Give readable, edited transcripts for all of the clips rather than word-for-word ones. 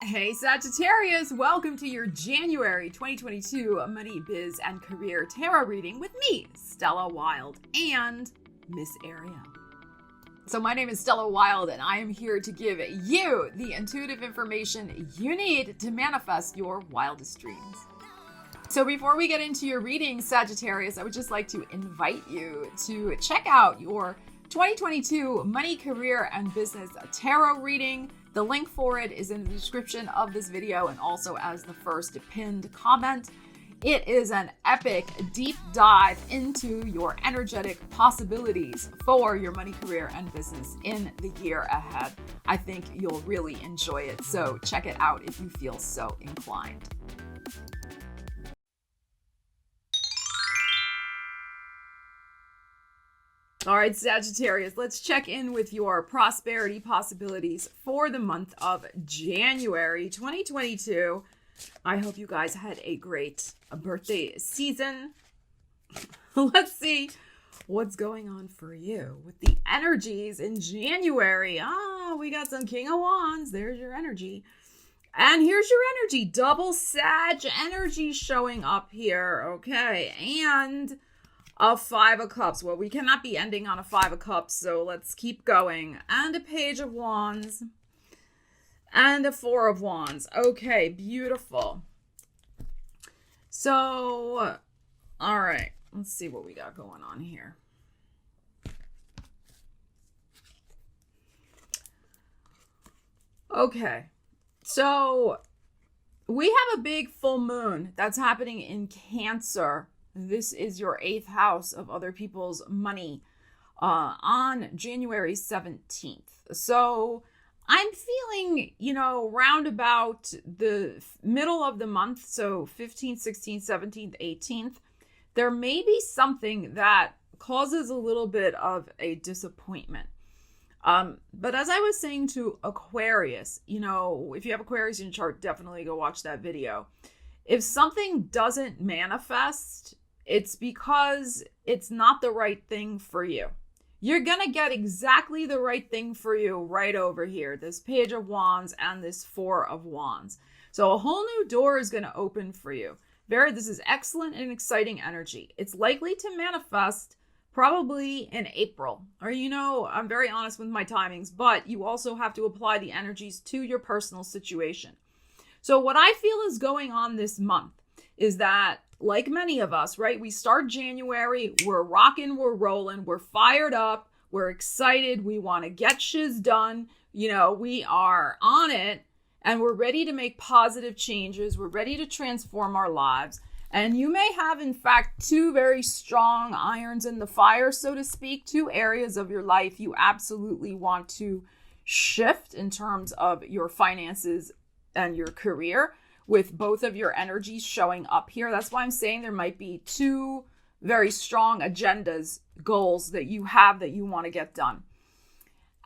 Hey Sagittarius, welcome to your January 2022 Money, Biz, and Career Tarot reading with me, Stella Wilde, and Miss Ariel. So my name is Stella Wilde, and I am here to give you the intuitive information you need to manifest your wildest dreams. So before we get into your reading, Sagittarius, I would just like to invite you to check out your 2022 Money, Career, and Business Tarot reading. The link for it is in the description of this video and also as the first pinned comment. It is an epic deep dive into your energetic possibilities for your money, career, and business in the year ahead. I think you'll really enjoy it, so check it out if you feel so inclined. All right, Sagittarius, let's check in with your prosperity possibilities for the month of January 2022. I hope you guys had a great birthday season. Let's see what's going on for you with the energies in January. We got some King of Wands. There's your energy. And here's your energy. Double Sag energy showing up here. Okay, and a Five of Cups. Well, we cannot be ending on a Five of Cups, so let's keep going. And a Page of Wands. And a Four of Wands. Okay, beautiful. So, all right. Let's see what we got going on here. Okay. So, we have a big full moon that's happening in Cancer. This is your 8th house of other people's money on January 17th. So I'm feeling, round about the middle of the month, so 15th, 16th, 17th, 18th, there may be something that causes a little bit of a disappointment. But as I was saying to Aquarius, if you have Aquarius in your chart, definitely go watch that video. If something doesn't manifest, it's because it's not the right thing for you. You're going to get exactly the right thing for you right over here. This Page of Wands and this Four of Wands. So a whole new door is going to open for you. This is excellent and exciting energy. It's likely to manifest probably in April. Or, I'm very honest with my timings, but you also have to apply the energies to your personal situation. So what I feel is going on this month is that, like many of us, right? We start January, we're rocking, we're rolling, we're fired up, we're excited, we want to get shiz done, we are on it, and we're ready to make positive changes, we're ready to transform our lives. And you may have, in fact, two very strong irons in the fire, so to speak, two areas of your life you absolutely want to shift in terms of your finances and your career, with both of your energies showing up here. That's why I'm saying there might be two very strong agendas, goals that you have that you want to get done.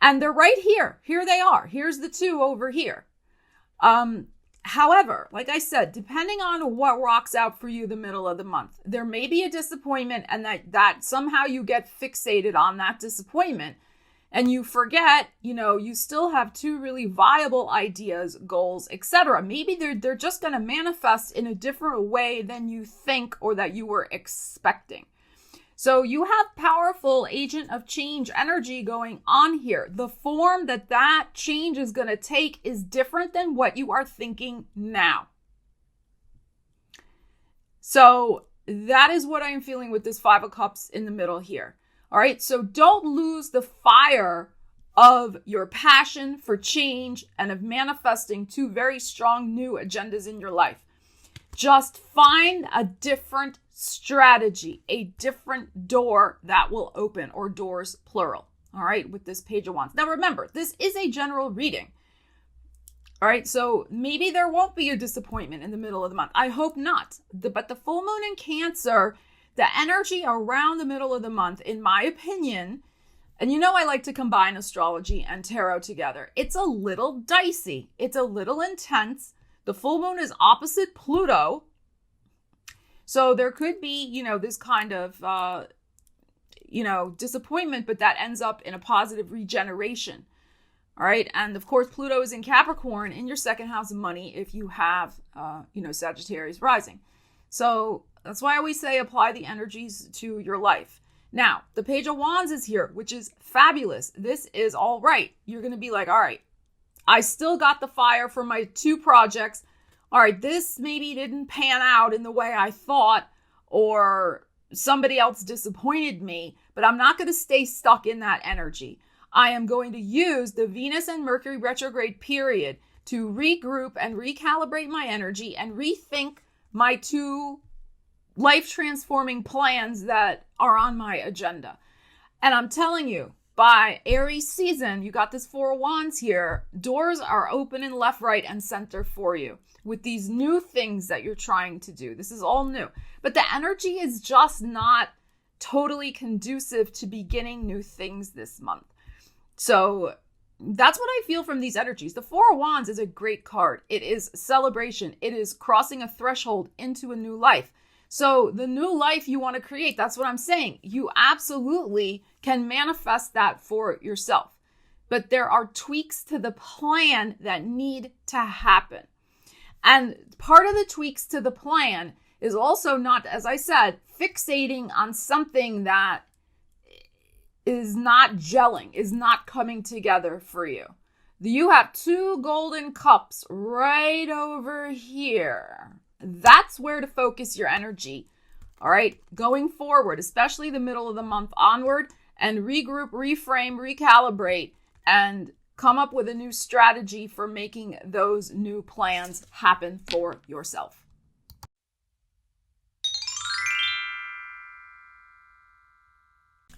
And they're right here. Here they are. Here's the two over here. However, like I said, depending on what rocks out for you the middle of the month, there may be a disappointment, and that somehow you get fixated on that disappointment. And you forget, you still have two really viable ideas, goals, etc. Maybe they're just going to manifest in a different way than you think or that you were expecting. So you have powerful agent of change energy going on here. The form that change is going to take is different than what you are thinking now. So that is what I'm feeling with this Five of Cups in the middle here. All right, so don't lose the fire of your passion for change and of manifesting two very strong new agendas in your life. Just find a different strategy, a different door that will open, or doors plural. All right, with this Page of Wands. Now remember, this is a general reading. All right, so maybe there won't be a disappointment in the middle of the month. I hope not. But the full moon in Cancer, the energy around the middle of the month, in my opinion, and I like to combine astrology and tarot together. It's a little dicey. It's a little intense. The full moon is opposite Pluto. So there could be, this kind of, disappointment, but that ends up in a positive regeneration. All right. And of course, Pluto is in Capricorn in your second house of money if you have, Sagittarius rising. So that's why I always say apply the energies to your life. Now, the Page of Wands is here, which is fabulous. This is all right. You're going to be like, all right, I still got the fire for my 2 projects. All right, this maybe didn't pan out in the way I thought, or somebody else disappointed me, but I'm not going to stay stuck in that energy. I am going to use the Venus and Mercury retrograde period to regroup and recalibrate my energy and rethink my 2 life-transforming plans that are on my agenda. And I'm telling you, by Aries season, you got this 4 of Wands here. Doors are open in left, right, and center for you with these new things that you're trying to do. This is all new. But the energy is just not totally conducive to beginning new things this month. So that's what I feel from these energies. The 4 of Wands is a great card. It is celebration. It is crossing a threshold into a new life. So the new life you want to create, that's what I'm saying. You absolutely can manifest that for yourself. But there are tweaks to the plan that need to happen. And part of the tweaks to the plan is also not, as I said, fixating on something that is not gelling, is not coming together for you. You have 2 golden cups right over here. That's where to focus your energy. All right, going forward, especially the middle of the month onward, and regroup, reframe, recalibrate, and come up with a new strategy for making those new plans happen for yourself.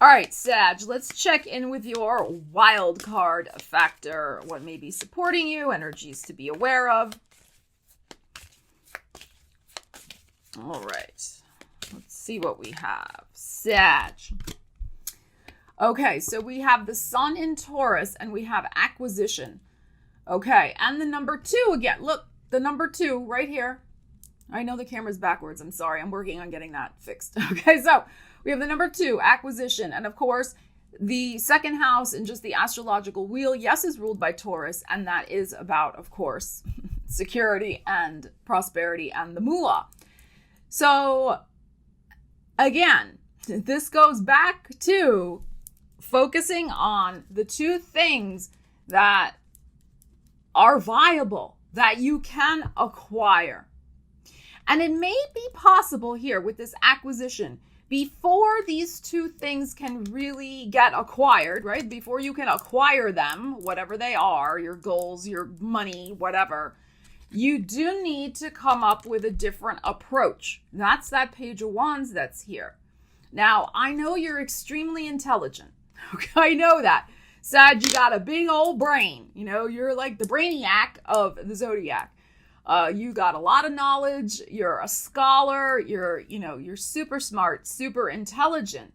All right, Sag, let's check in with your wild card factor. What may be supporting you, energies to be aware of. All right, let's see what we have. Sag. Okay, so we have the Sun in Taurus and we have acquisition. Okay, and the number 2 again. Look, the number 2 right here. I know the camera's backwards. I'm sorry. I'm working on getting that fixed. Okay, so we have the number 2, acquisition. And of course, the second house in just the astrological wheel, yes, is ruled by Taurus. And that is about, of course, security and prosperity and the moolah. So again, this goes back to focusing on the 2 things that are viable, that you can acquire. And it may be possible here with this acquisition, before these 2 things can really get acquired, right? Before you can acquire them, whatever they are, your goals, your money, whatever, you do need to come up with a different approach. That's that Page of Wands that's here. Now, I know you're extremely intelligent. Okay, I know that. Sag, you got a big old brain. You're like the brainiac of the zodiac. You got a lot of knowledge. You're a scholar. You're super smart, super intelligent.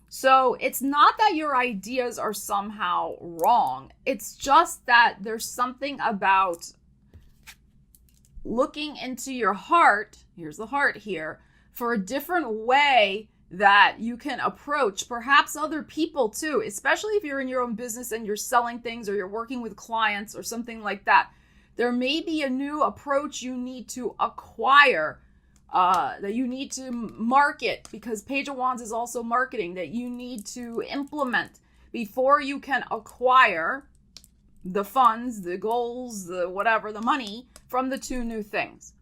So it's not that your ideas are somehow wrong. It's just that there's something about looking into your heart, here's the heart here, for a different way that you can approach perhaps other people too, especially if you're in your own business and you're selling things or you're working with clients or something like that. There may be a new approach you need to acquire, that you need to market, because Page of Wands is also marketing, that you need to implement before you can acquire the funds, the goals, the whatever, the money from the 2 new things.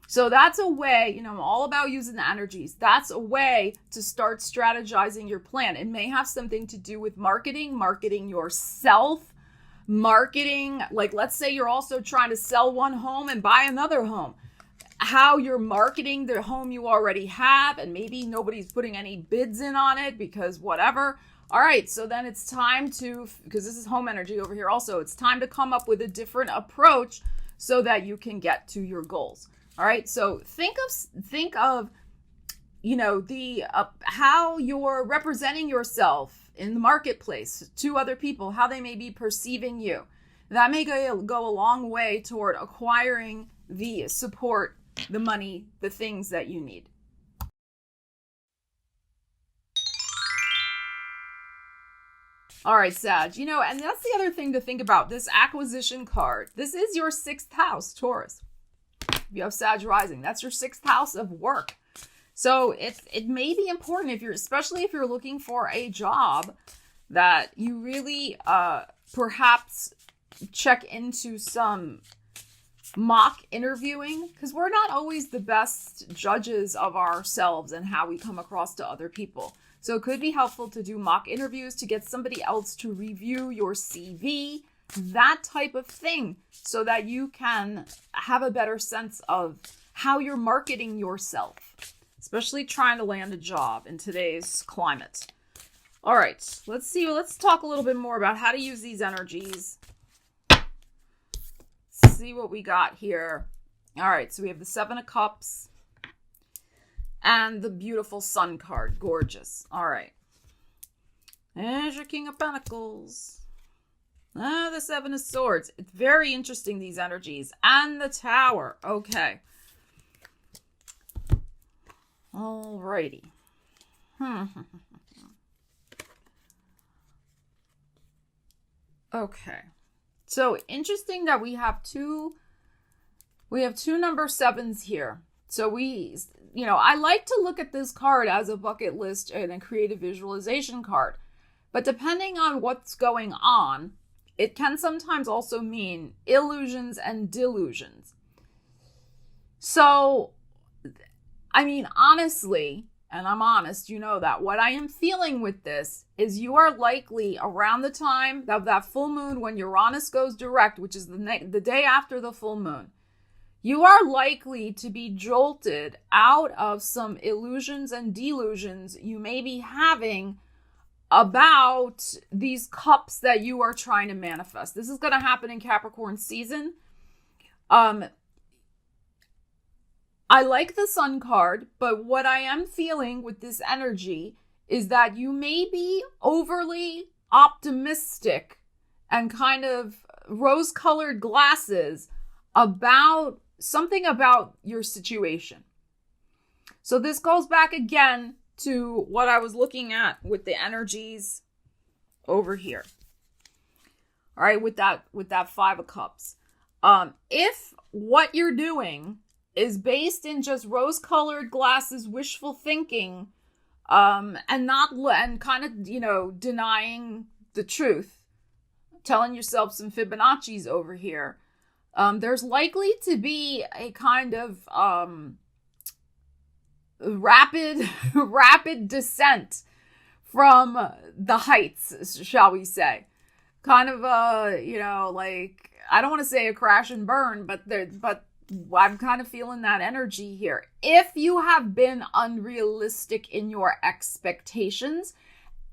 So that's a way, I'm all about using the energies. That's a way to start strategizing your plan. It may have something to do with marketing yourself, marketing, like let's say you're also trying to sell one home and buy another home. How you're marketing the home you already have, and maybe nobody's putting any bids in on it because whatever. All right, so then it's time to, because this is home energy over here also, it's time to come up with a different approach so that you can get to your goals. All right, so think of the how you're representing yourself in the marketplace to other people, how they may be perceiving you. That may go a long way toward acquiring the support, the money, the things that you need. All right, Sag. And that's the other thing to think about. This acquisition card. This is your 6th house, Taurus. You have Sag rising. That's your 6th house of work. So it may be important especially if you're looking for a job, that you really perhaps check into some mock interviewing, because we're not always the best judges of ourselves and how we come across to other people. So it could be helpful to do mock interviews to get somebody else to review your CV, that type of thing, so that you can have a better sense of how you're marketing yourself, especially trying to land a job in today's climate. All right, let's talk a little bit more about how to use these energies. See what we got here. All right, so we have the 7 of Cups and the beautiful Sun card. Gorgeous. All right. There's your King of Pentacles. The 7 of Swords. It's very interesting, these energies. And the Tower. Okay. All righty. Okay. So interesting that we have two number 7s here. So I like to look at this card as a bucket list and a creative visualization card. But depending on what's going on, it can sometimes also mean illusions and delusions. So, honestly, and I'm honest, that what I am feeling with this is you are likely around the time of that full moon, when Uranus goes direct, which is the day after the full moon, you are likely to be jolted out of some illusions and delusions you may be having about these cups that you are trying to manifest. This is going to happen in Capricorn season. I like the Sun card, but what I am feeling with this energy is that you may be overly optimistic and kind of rose-colored glasses about something about your situation. So this goes back again to what I was looking at with the energies over here. All right, with that 5 of Cups. If what you're doing is based in just rose-colored glasses, wishful thinking, and kind of, denying the truth, telling yourself some Fibonacci's over here, there's likely to be a kind of rapid descent from the heights, shall we say. Kind of I don't want to say a crash and burn, but I'm kind of feeling that energy here. If you have been unrealistic in your expectations,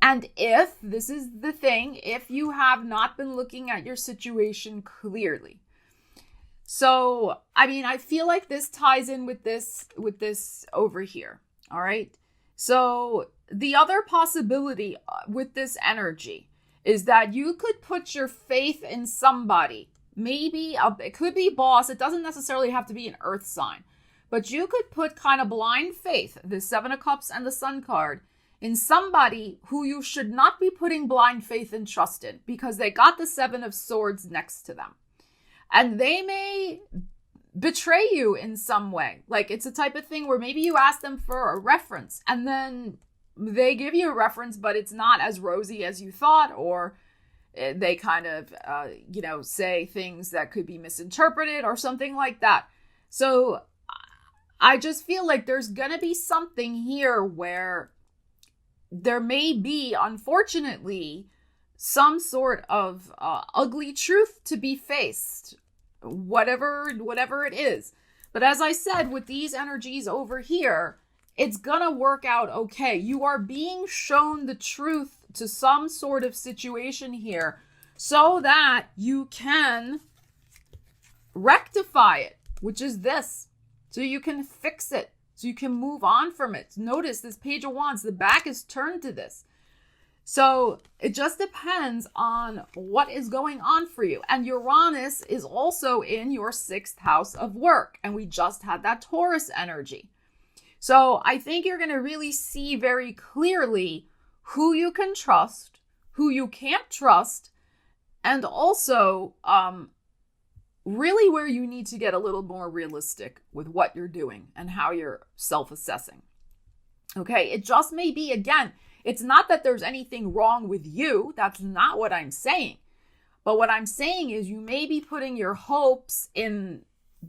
and if you have not been looking at your situation clearly. So, I feel like this ties in with this over here. All right. So the other possibility with this energy is that you could put your faith in somebody. Maybe it could be boss. It doesn't necessarily have to be an earth sign, but you could put kind of blind faith, the 7 of Cups and the Sun card, in somebody who you should not be putting blind faith and trust in, because they got the 7 of Swords next to them. And they may betray you in some way. Like, it's a type of thing where maybe you ask them for a reference and then they give you a reference, but it's not as rosy as you thought, or they kind of, say things that could be misinterpreted or something like that. So I just feel like there's going to be something here where there may be, unfortunately, some sort of ugly truth to be faced, whatever it is. But as I said, with these energies over here, it's gonna work out okay. You are being shown the truth to some sort of situation here so that you can rectify it, which is this. So you can fix it, so you can move on from it. Notice this Page of Wands, the back is turned to this. So it just depends on what is going on for you. And Uranus is also in your 6th house of work. And we just had that Taurus energy. So I think you're going to really see very clearly who you can trust, who you can't trust, and also really where you need to get a little more realistic with what you're doing and how you're self-assessing. Okay, it just may be, again, it's not that there's anything wrong with you. That's not what I'm saying. But what I'm saying is you may be putting your hopes in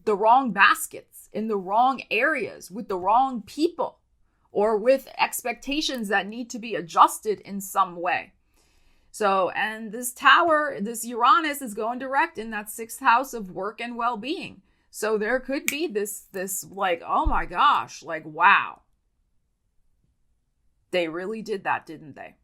the wrong baskets, in the wrong areas, with the wrong people, or with expectations that need to be adjusted in some way. So, and this tower, this Uranus is going direct in that 6th house of work and well-being. So there could be this like, oh my gosh, like, wow. They really did that, didn't they?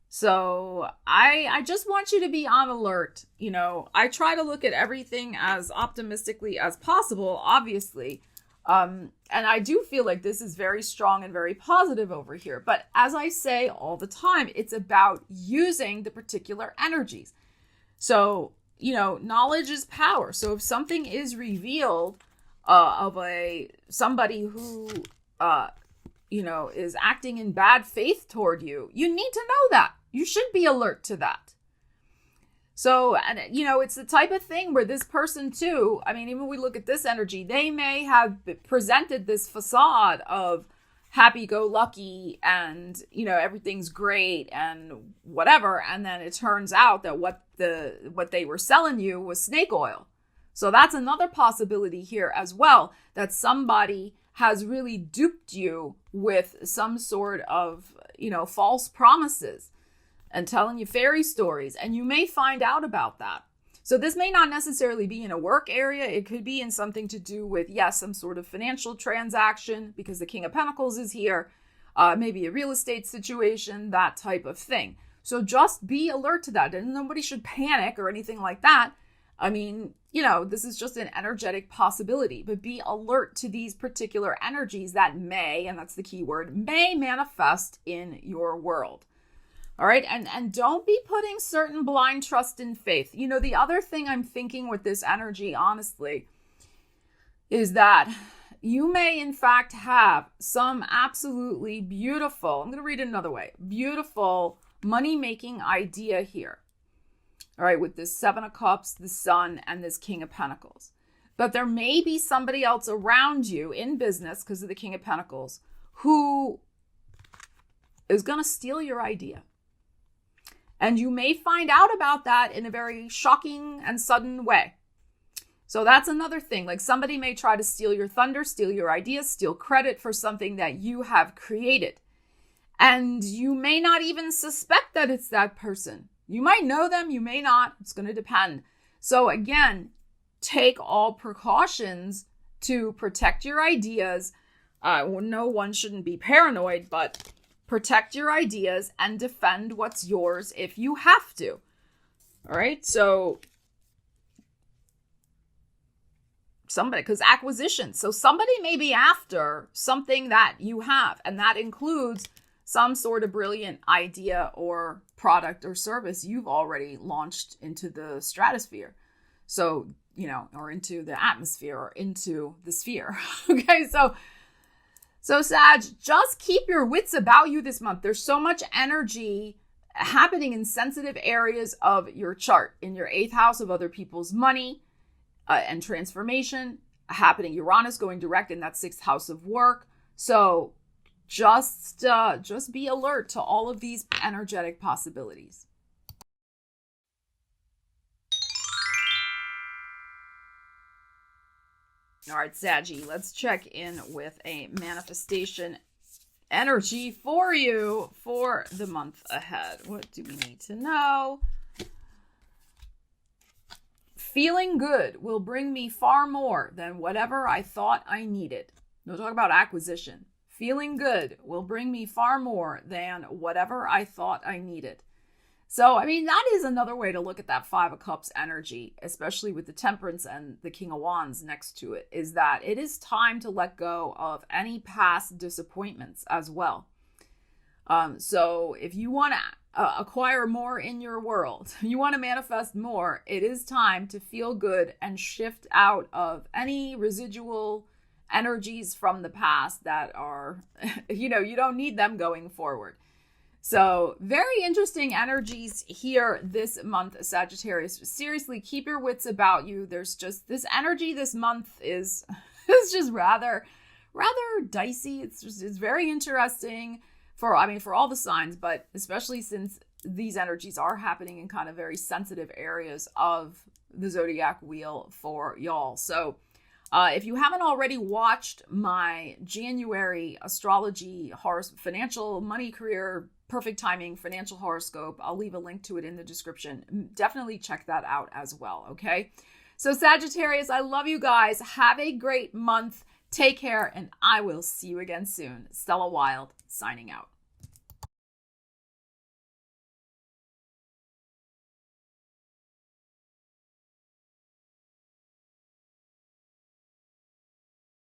So I just want you to be on alert. You know, I try to look at everything as optimistically as possible, obviously. And I do feel like this is very strong and very positive over here. But as I say all the time, it's about using the particular energies. So, you know, knowledge is power. So if something is revealed of somebody who, you know, is acting in bad faith toward you, you need to know that. You should be alert to that. So, and you know, it's the type of thing where this person too, I mean, even when we look at this energy, they may have presented this facade of happy-go-lucky and, you know, everything's great and whatever. And then it turns out that what they were selling you was snake oil. So that's another possibility here as well, that somebody has really duped you with some sort of, you know, false promises and telling you fairy stories. And you may find out about that. So this may not necessarily be in a work area. It could be in something to do with, yes, some sort of financial transaction, because the King of Pentacles is here. Maybe a real estate situation, that type of thing. So just be alert to that. And nobody should panic or anything like that. I mean, you know, this is just an energetic possibility, but be alert to these particular energies that may, and that's the key word, may manifest in your world. All right. And don't be putting certain blind trust in faith. You know, the other thing I'm thinking with this energy, honestly, is that you may in fact have some absolutely beautiful, I'm going to read it another way, beautiful money-making idea here. All right, with this 7 of Cups, the Sun, and this King of Pentacles. But there may be somebody else around you in business, because of the King of Pentacles, who is going to steal your idea. And you may find out about that in a very shocking and sudden way. So that's another thing. Like somebody may try to steal your thunder, steal your ideas, steal credit for something that you have created. And you may not even suspect that it's that person. You might know them, you may not. It's going to depend. So again, take all precautions to protect your ideas. No one shouldn't be paranoid, but protect your ideas and defend what's yours if you have to. All right. So because acquisition. So somebody may be after something that you have, and that includes some sort of brilliant idea or product or service you've already launched into the stratosphere. So, you know, or into the atmosphere or into the sphere. Okay. So Sag, just keep your wits about you this month. There's so much energy happening in sensitive areas of your chart, in your 8th house of other people's money and transformation happening. Uranus going direct in that 6th house of work. So just be alert to all of these energetic possibilities. All right, Saggy, let's check in with a manifestation energy for you for the month ahead. What do we need to know? Feeling good will bring me far more than whatever I thought I needed. No, talk about acquisition. Feeling good will bring me far more than whatever I thought I needed. So, I mean, that is another way to look at that 5 of Cups energy, especially with the Temperance and the King of Wands next to it, is that it is time to let go of any past disappointments as well. So if you want to acquire more in your world, you want to manifest more, it is time to feel good and shift out of any residual energies from the past that are, you know, you don't need them going forward. So very interesting energies here this month, Sagittarius. Seriously, keep your wits about you. There's just this energy this month is just rather dicey. It's very interesting for all the signs, but especially since these energies are happening in kind of very sensitive areas of the zodiac wheel for y'all. So if you haven't already watched my January astrology, financial, money, career, perfect timing, financial horoscope, I'll leave a link to it in the description. Definitely check that out as well, okay? So Sagittarius, I love you guys. Have a great month. Take care, and I will see you again soon. Stella Wilde, signing out.